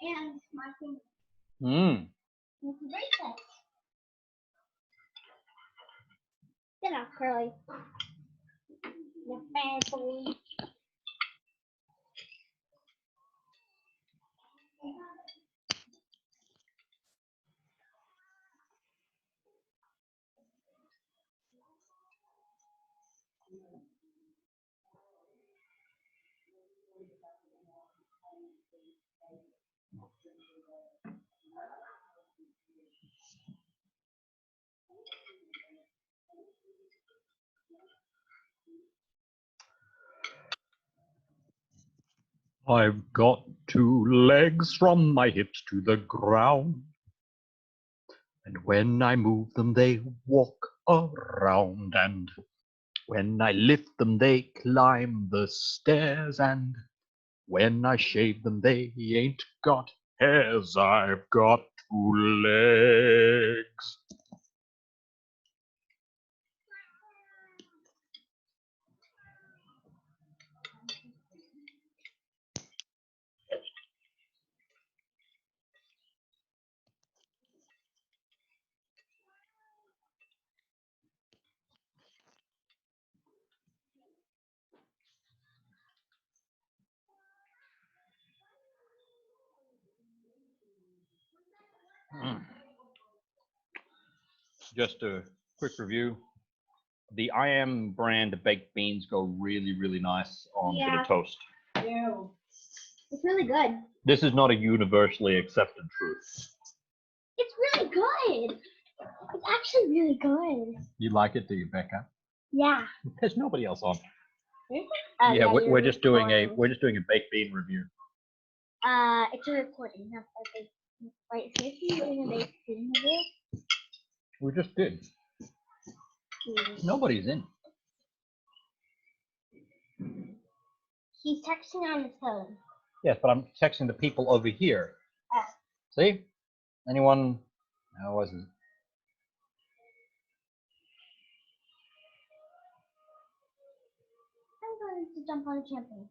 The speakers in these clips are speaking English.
And my finger. Mmm. It's a bracelet. Get off, Curly. The fancy. I've got 2 legs from my hips to the ground. And when I move them, they walk around. And when I lift them, they climb the stairs. And when I shave them, they ain't got hairs. I've got 2 legs. Just a quick review. The I Am brand baked beans go really, really nice on Yeah. the toast. Ew. It's really good. This is not a universally accepted truth. It's really good. It's actually really good. You like it, do you, Becca? Yeah. There's nobody else on. Yeah, we're just doing a baked bean review. It's a recording, not a baked. Wait, seriously, you're doing a baked bean review? We just did. Nobody's in. He's texting on his phone. Yes, but I'm texting the people over here. See? Anyone? How was it? I'm going to jump on a trampoline.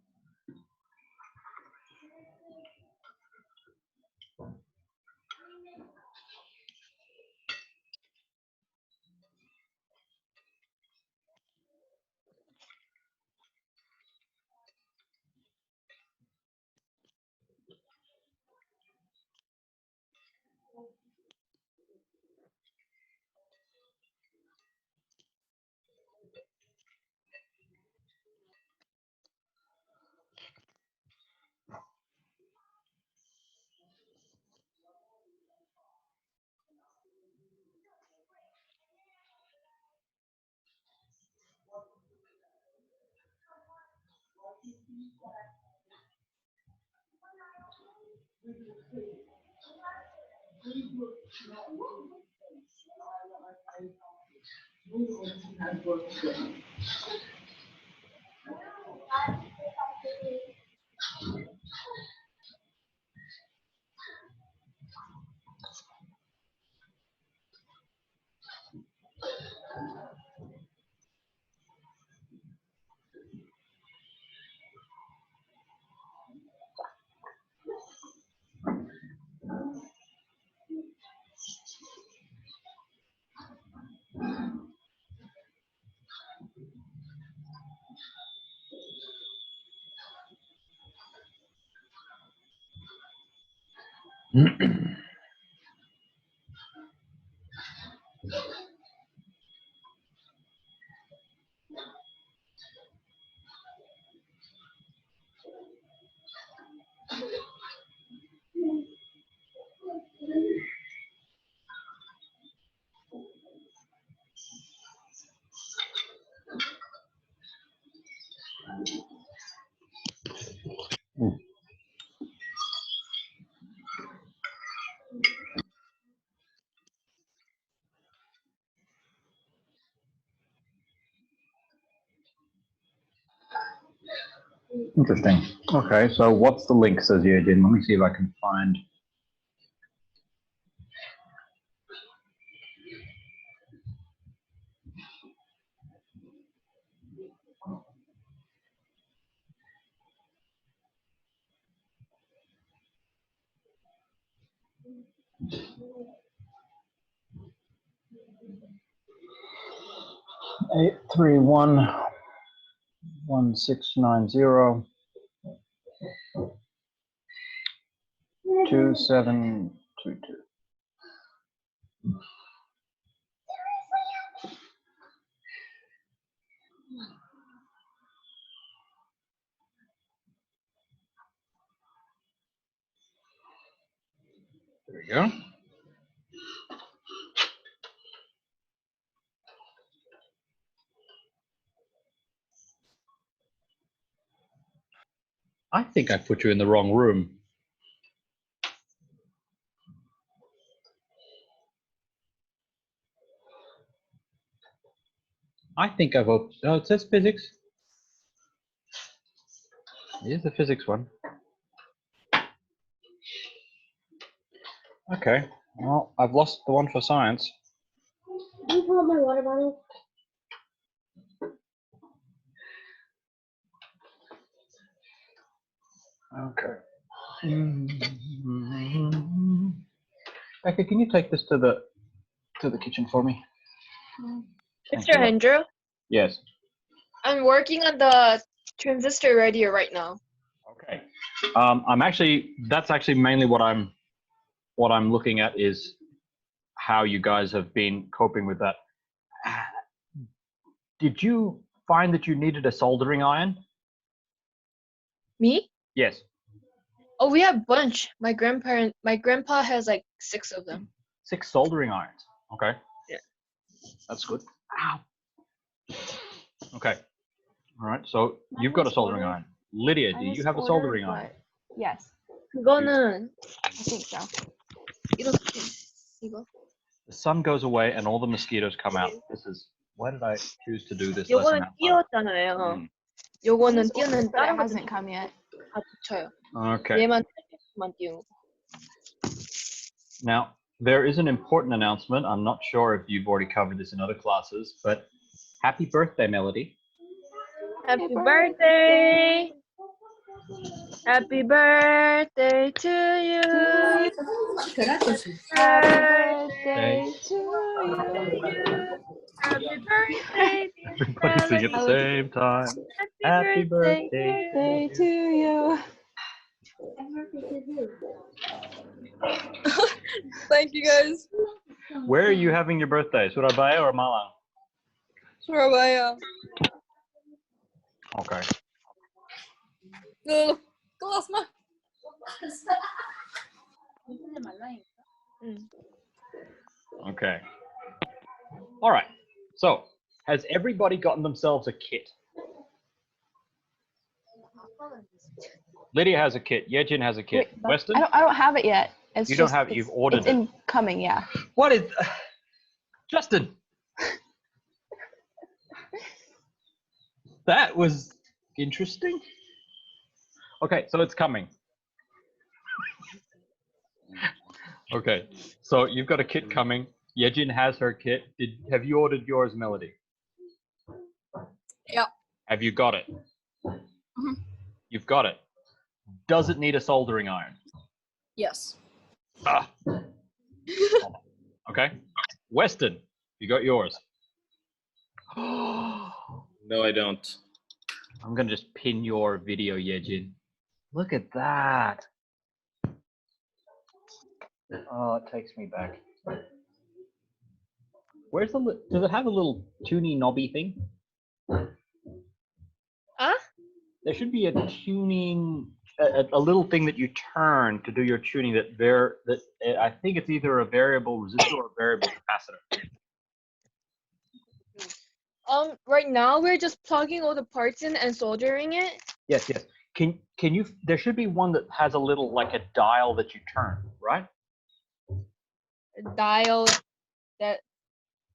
Interesting. Okay, so what's the link, says Eugene? Let me see if I can find. $831-1690. 2722. There we go. I think I put you in the wrong room. I think I've opened. Oh, it says physics. Here's the physics one. Okay. Well, I've lost the one for science. Can you pull up my water bottle? Okay. Becca, can you take this to the kitchen for me? Thank Mr. you. Andrew, Yes. I'm working on the transistor radio right now. Okay. That's actually mainly what I'm looking at is how you guys have been coping with that. Did you find that you needed a soldering iron? Me? Yes. Oh, we have a bunch. My grandpa has like 6 of them. 6 soldering irons. Okay. Yeah. That's good. Ow. Okay. All right. So you've got a soldering iron. Lydia, do you have a soldering iron? Yes, 그거는 I think so. 이렇게 이거. The sun goes away and all the mosquitoes come out. Why did I choose to do this lesson 요거는 outside? 띄웠잖아요. Mm. 요거는 This is ordered, 띄우는 but it 다른 hasn't 것들은 come yet. 다 붙여요. Okay. 얘만 띄우고. Now, there is an important announcement. I'm not sure if you've already covered this in other classes, but happy birthday, Melody. Happy birthday. Happy birthday to you. Happy birthday to you. Happy birthday. Everybody sing at the same time. Happy birthday. Birthday to you. Thank you guys. Where are you having your birthday? Surabaya or Malang? Surabaya. Okay. Kelas mah. Okay. All right. So, has everybody gotten themselves a kit? Lydia has a kit. Yejin has a kit. Wait, Weston? I don't have it yet. It's You don't just, have it. You've ordered it's it. incoming, yeah. What is... Justin! That was interesting. Okay, so it's coming. Okay, so you've got a kit coming. Yejin has her kit. Have you ordered yours, Melody? Yeah. Have you got it? Mhm. You've got it. Does it need a soldering iron? Yes. Ah. Okay. Weston, you got yours. No, I don't. I'm gonna just pin your video, Yejin. Look at that. Oh, it takes me back. Where's the? Does it have a little tuny knobby thing? Huh? There should be a tuning, a little thing that you turn to do your tuning. That I think it's either a variable resistor or a variable capacitor. Right now we're just plugging all the parts in and soldering it. Yes, yes. Can you? There should be one that has a little like a dial that you turn, right? A dial that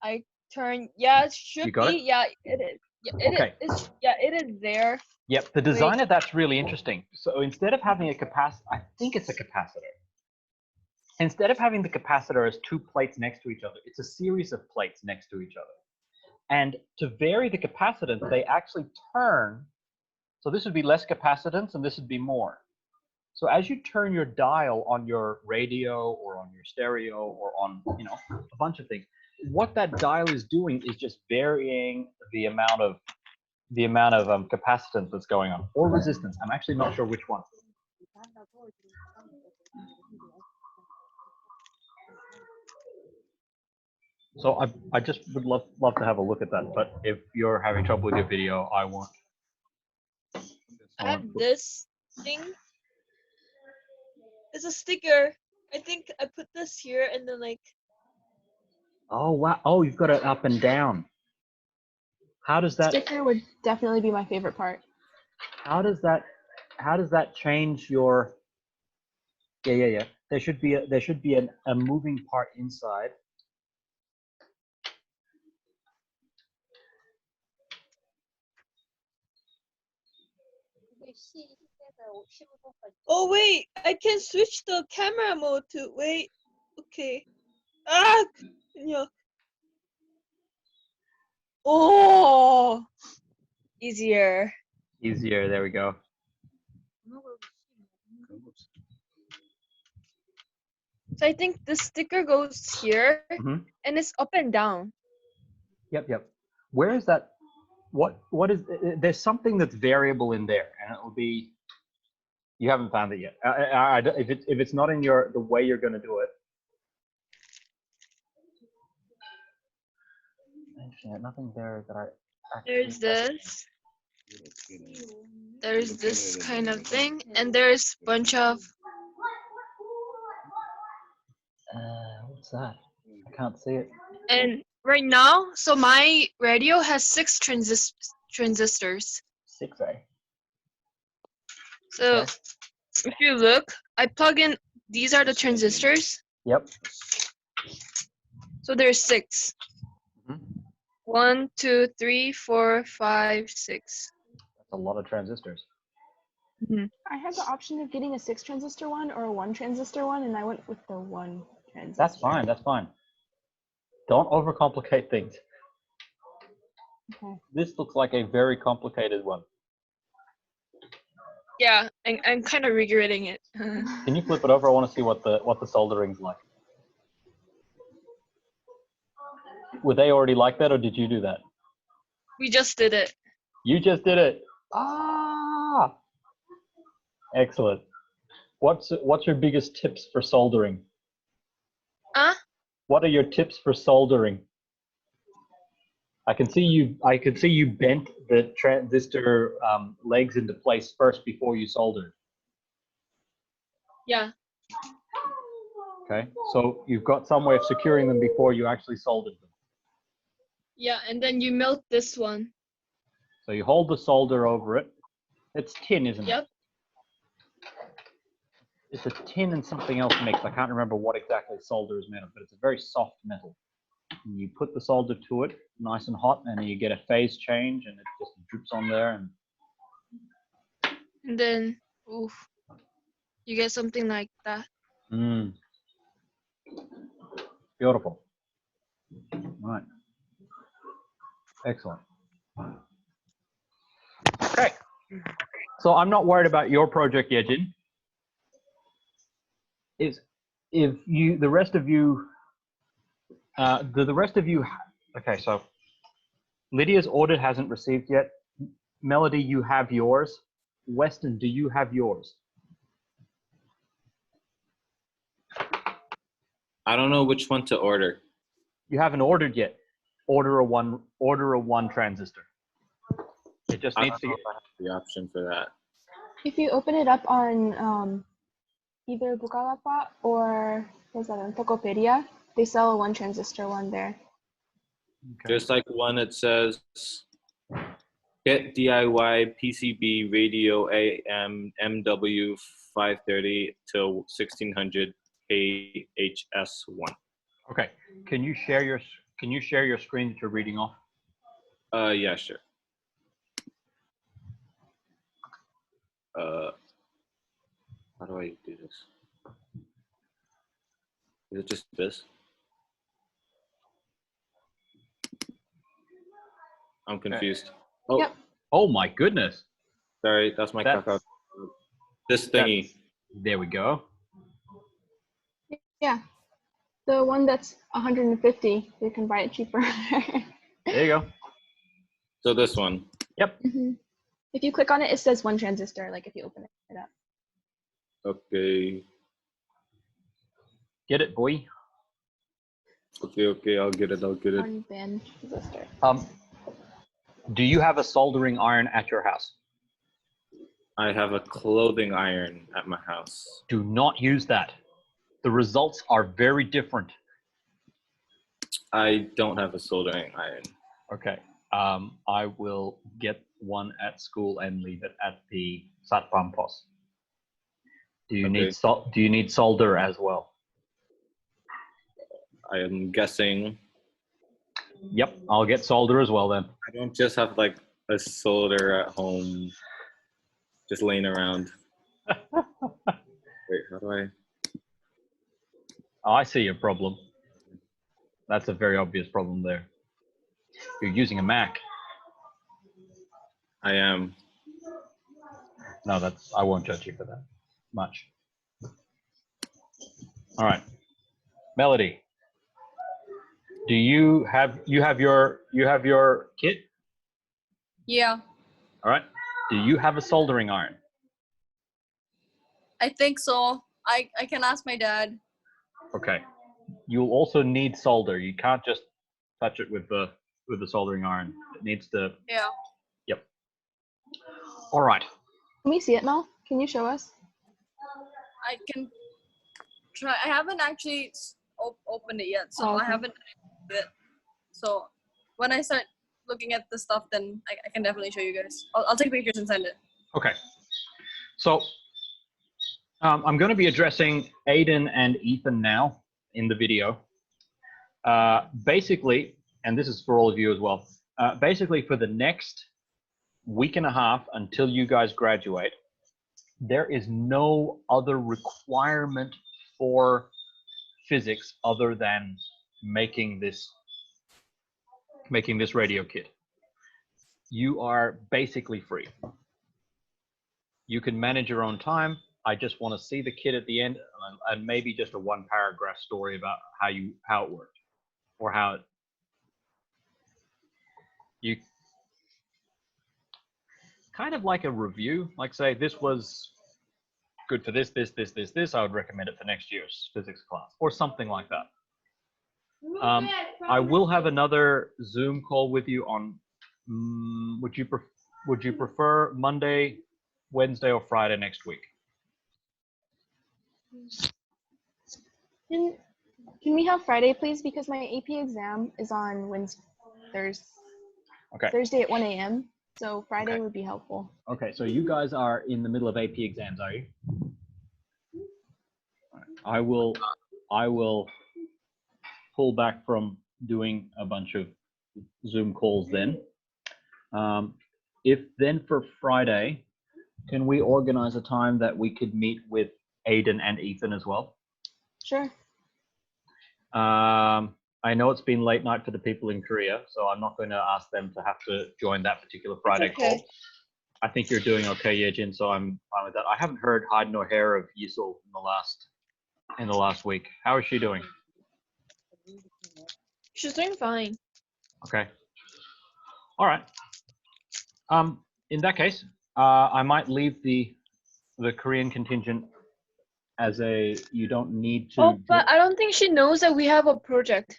I turn. Yeah, it should You got be. it? Yeah, it is. Yeah, Okay. It is there. Yep. The design of that's really interesting. So instead of having a capacitor, I think it's a capacitor. Instead of having the capacitor as 2 plates next to each other, it's a series of plates next to each other. And to vary the capacitance, they actually turn. So this would be less capacitance and this would be more. So as you turn your dial on your radio or on your stereo or on, you know, a bunch of things, what that dial is doing is just varying the amount of capacitance that's going on, or resistance. I'm actually not sure which one. So I just would love to have a look at that. But if you're having trouble with your video, I won't. I have this thing. It's a sticker. I think I put this here and then like. Oh wow! Oh, you've got it up and down. How does that? Sticker would definitely be my favorite part. How does that change your? Yeah. There should be a moving part inside. Oh wait, I can switch the camera mode to wait. Okay. Ah, yeah. Oh, easier. Easier. There we go. So I think the sticker goes here Mhm. and it's up and down. Yep. Where is that? What is? There's something that's variable in there, and it will be. You haven't found it yet. If it's not in the way you're going to do it. Nothing there that I. There's this. There's this kind of thing, and there's a bunch of. What's that? I can't see it. And right now, so my radio has 6 transistors. 6A. So Okay. if you look, I plug in. These are the transistors. Yep. So there's 6. Mhm. 1, 2, 3, 4, 5, 6. That's a lot of transistors. I had the option of getting a 6 transistor one or a 1 transistor one, and I went with the 1 transistor. That's fine. That's fine. Don't overcomplicate things. Okay. This looks like a very complicated one. Yeah, I'm kind of regretting it. Can you flip it over? I want to see what the soldering's like. Were they already like that, or did you do that? We just did it. You just did it. Ah, excellent. What's your biggest tips for soldering? What are your tips for soldering? I can see you bent the transistor legs into place first before you soldered. Yeah. Okay, so you've got some way of securing them before you actually soldered them. Yeah, and then you melt this one. So you hold the solder over it. It's tin, isn't it? Yep. It's a tin and something else mixed. I can't remember what exactly solder is made of, but it's a very soft metal. And you put the solder to it, nice and hot, and you get a phase change, and it just drips on there. And then, oof, you get something like that. Beautiful. Right. Excellent. Okay. So I'm not worried about your project yet, Jin. The rest of you, okay, so Lydia's audit hasn't received yet. Melody, you have yours. Weston, do you have yours? I don't know which one to order. You haven't ordered yet. Order a one transistor. It just needs to get the option for that. If you open it up on either Bukalapak or what's that on Tokopedia, they sell a 1 transistor one there. Okay. There's like one that says get DIY PCB radio AM MW 530 till 1600 KHS1. Okay. Can you share your screen that you're reading off? Yeah, sure. How do I do this? Is it just this? I'm confused. Oh, Yep. Oh my goodness. sorry, that's my That's- Kakao. This thingy. There we go. Yeah. The one that's 150, you can buy it cheaper. There you go. So this one. Yep. Mhm. If you click on it, it says 1 transistor, like if you open it up. Okay. Get it, boy. Okay, I'll get it. 1 band transistor. Do you have a soldering iron at your house? I have a clothing iron at my house. Do not use that. The results are very different. I don't have a soldering iron. Okay. I will get one at school and leave it at the Satpam post. Do you Okay. need solder as well? I am guessing. Yep, I'll get solder as well then. I don't just have like a solder at home just laying around. Wait, how do I? Oh, I see your problem. That's a very obvious problem there. You're using a Mac. I am. No, I won't judge you for that much. All right, Melody. Do you have your kit? Yeah, All right. Do you have a soldering iron? I think so. I can ask my dad. Okay. You'll also need solder. You can't just touch it with the soldering iron. It needs to. Yeah. Yep. All right. Can we see it, Mel? Can you show us? I can try. I haven't actually opened it yet, so Oh, okay. I haven't done it. So when I start looking at the stuff, then I can definitely show you guys. I'll take pictures and send it. Okay. So I'm going to be addressing Aiden and Ethan now in the video. Basically, and this is for all of you as well, basically for the next week and a half until you guys graduate, there is no other requirement for physics other than making this radio kit. You are basically free. You can manage your own time. I just want to see the kit at the end and maybe just a 1-paragraph story about how it worked or how you kind of like a review, like say this was good for this. I would recommend it for next year's physics class or something like that. I will have another Zoom call with you on. Would you prefer Monday, Wednesday, or Friday next week? Can we have Friday, please? Because my AP exam is on Thursday at 1 a.m. So Friday Okay. would be helpful. Okay, so you guys are in the middle of AP exams, are you? All right. I will pull back from doing a bunch of Zoom calls then. If then for Friday, can we organize a time that we could meet with Aiden and Ethan as well? Sure. I know it's been late night for the people in Korea, so I'm not going to ask them to have to join that particular Friday call. I think you're doing okay, Yejin, so I'm fine with that. I haven't heard hide nor hair of Yisul in the last week. How is she doing? She's doing fine. Okay. All right. In that case, I might leave the Korean contingent as a you don't need to. Oh, but I don't think she knows that we have a project.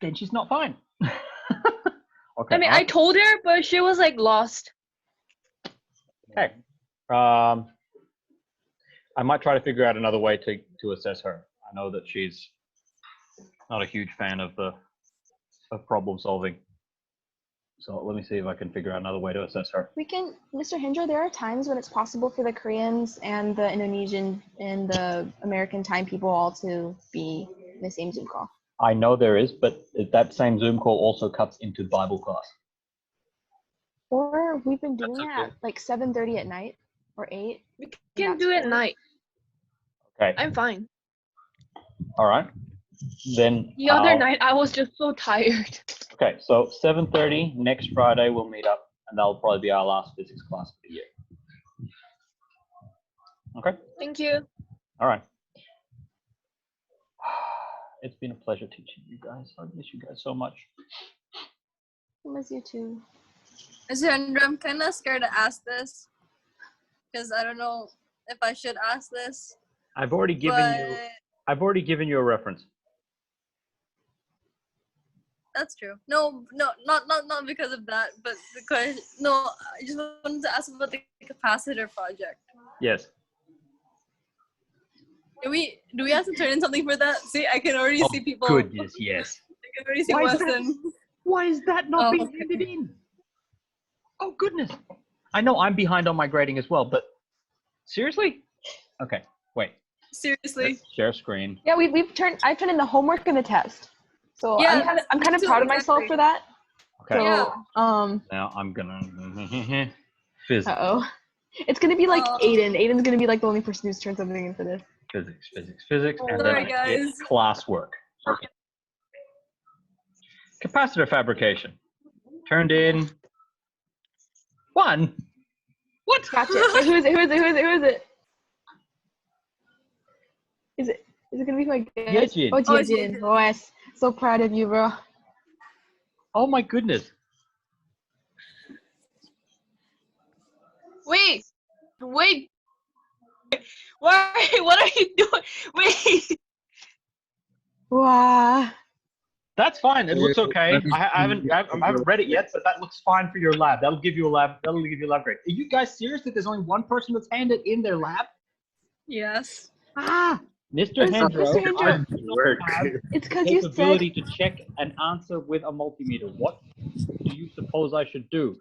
Then she's not fine. Okay. I mean, I told her, but she was like lost. Okay. I might try to figure out another way to assess her. I know that she's not a huge fan of problem solving. So let me see if I can figure out another way to assess her. We can, Mr. Hindra, there are times when it's possible for the Koreans and the Indonesian and the American time people all to be in the same Zoom call. I know there is, but that same Zoom call also cuts into Bible class. Or we've been doing That's it at okay. like 7:30 at night or 8. We can do it at night. Okay. I'm fine. All right. Then The other night, I was just so tired. Okay, so 7:30 next Friday we'll meet up, and that'll probably be our last physics class of the year. Okay. Thank you. All right. It's been a pleasure teaching you guys. I miss you guys so much. I miss you too. Mr. Hendra, I'm kind of scared to ask this because I don't know if I should ask this. I've already given you. I've already given you a reference. That's true. No, not because of that, but because I just wanted to ask about the capacitor project. Yes. Do we have to turn in something for that? See, I can already see people. Goodness, yes. I can already see Why is Weston. Why is that not Oh, being okay. handed in? Oh goodness. I know I'm behind on my grading as well, but seriously? Okay, wait. Seriously. Let's share screen. Yeah, I've turned in the homework and the test. So Yeah, I'm kind of me too, proud of myself exactly. for that. Okay. So Yeah. Now I'm gonna physics. uh-oh. It's gonna be like Oh. Aiden. Aiden's gonna be like the only person who's turned something in for this. Physics, and then Sorry, I guys. get classwork. Okay. Capacitor fabrication. Turned in 1. What? Gotcha. Wait, who is it? Who is it? Who is it? Who is it? Is it gonna be my guess? Yejin. Oh, Oh, it's Jin. Yejin. Wes. So proud of you, bro. Oh my goodness. Wait. Wait. Why? What are you doing? Wait. Wow. That's fine. It looks okay. I haven't read it yet, but that looks fine for your lab. That'll give you a lab grade. Are you guys serious that there's only one person that's handed in their lab? Yes. Mr. Mr. Hendro, Hendro. I do Work. not have It's the because you said capability to check an answer with a multimeter. What do you suppose I should do?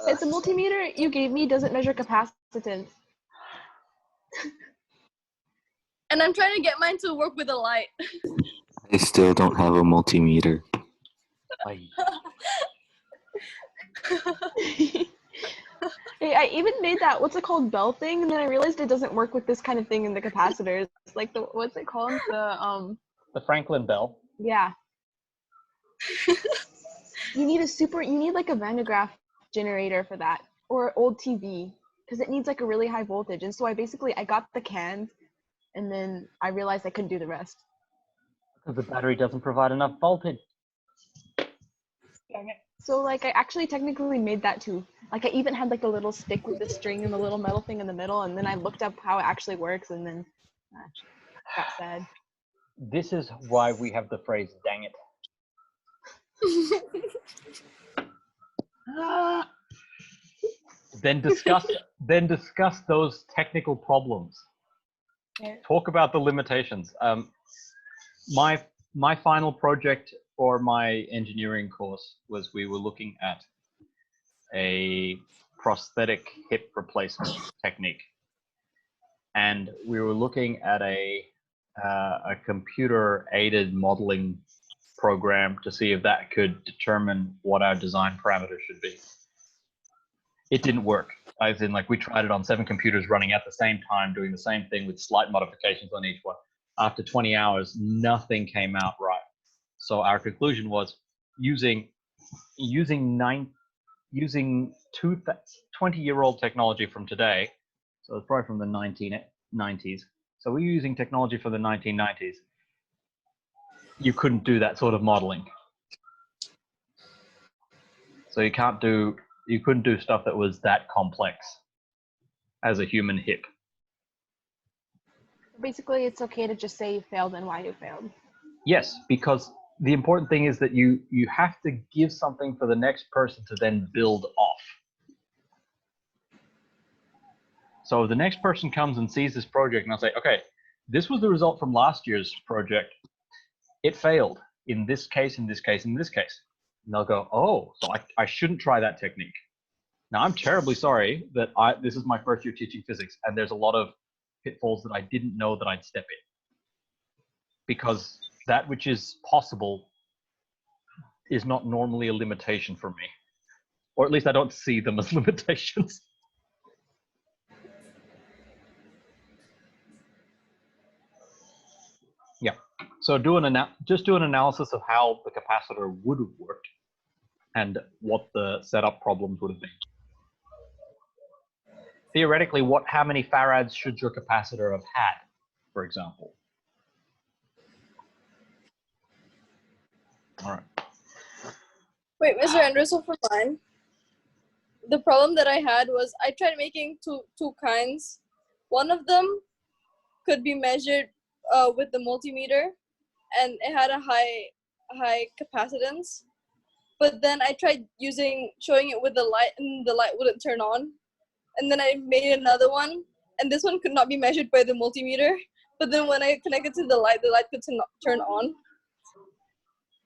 it's a multimeter you gave me doesn't measure capacitance. And I'm trying to get mine to work with a light. I still don't have a multimeter. Hey, I even made that what's it called bell thing, and then I realized it doesn't work with this kind of thing in the capacitors. It's like the what's it called? The Franklin bell. Yeah. You need like a Van de Graaff generator for that, or old TV, because it needs like a really high voltage. And so I got the cans, and then I realized I couldn't do the rest. Because the battery doesn't provide enough voltage. Dang it. So like I actually technically made that too. Like I even had like a little stick with the string and the little metal thing in the middle, and then I looked up how it actually works, and then got sad. This is why we have the phrase "dang it." Then discuss those technical problems. Yeah. Talk about the limitations. My final project for my engineering course was we were looking at a prosthetic hip replacement technique, and we were looking at a computer-aided modeling program to see if that could determine what our design parameters should be. It didn't work. As in, like, we tried it on 7 computers running at the same time, doing the same thing with slight modifications on each one. After 20 hours, nothing came out right. So our conclusion was using 20-year-old technology from today. So it's probably from the 1990s. So we're using technology from the 1990s. You couldn't do that sort of modeling. So you couldn't do stuff that was that complex as a human hip. Basically, it's okay to just say you failed and why you failed. Yes, because the important thing is that you have to give something for the next person to then build off. So the next person comes and sees this project, and I'll say, okay, this was the result from last year's project. It failed in this case, in this case, in this case. And they'll go, oh, so I shouldn't try that technique. Now, I'm terribly sorry that this is my first year teaching physics, and there's a lot of pitfalls that I didn't know that I'd step in. Because that which is possible is not normally a limitation for me. Or at least I don't see them as limitations. Yeah. So just do an analysis of how the capacitor would have worked and what the setup problems would have been. theoretically, how many farads should your capacitor have had, for example? All right. Wait, Mr. Anderson, for mine, the problem that I had was I tried making two kinds. One of them could be measured with the multimeter, and it had a high capacitance. But then I tried showing it with the light, and the light wouldn't turn on. And then I made another one, and this one could not be measured by the multimeter. But then when I connected to the light could turn on.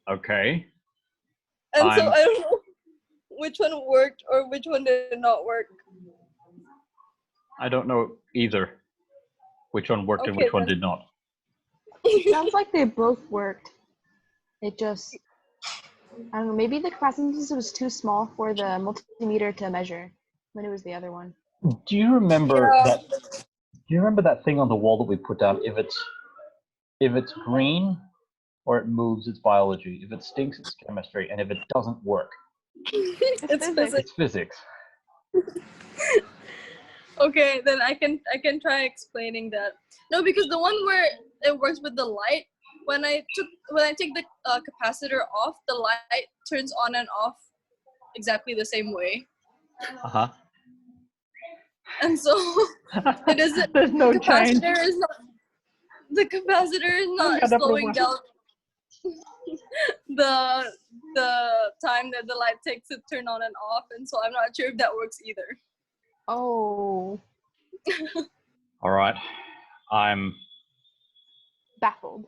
Okay. And so I don't know which one worked or which one did not work. I don't know either which one worked and which one did not. Sounds like they both worked. It just, I don't know, maybe the capacitance was too small for the multimeter to measure when it was the other one. Do you remember that? Do you remember that thing on the wall that we put down? If it's green, or it moves, it's biology. If it stinks, it's chemistry. And if it doesn't work, It's physics. it's physics. Okay, then I can try explaining that. No, because the one where it works with the light, when I take the capacitor off, the light turns on and off exactly the same way. Uh-huh. And so it isn't. There's no change. The capacitor is not slowing down the time that the light takes to turn on and off, and so I'm not sure if that works either. Oh. All right. I'm Baffled.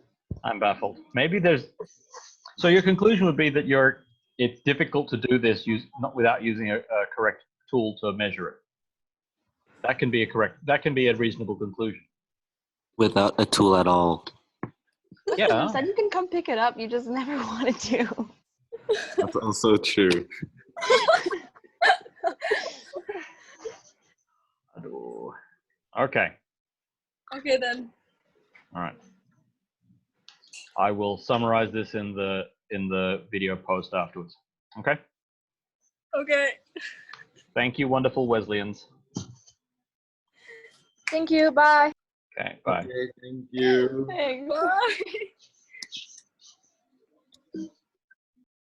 Maybe so your conclusion would be that it's difficult to do this without using a correct tool to measure it. That can be a reasonable conclusion. Without a tool at all. Yeah. You said you can come pick it up, you just never wanted to. That's also true. Okay. Okay then. All right. I will summarize this in the video post afterwards. Okay. Okay. Thank you, wonderful Wesleyans. Thank you, bye. Okay, bye. Okay, thank you. Thanks. Bye.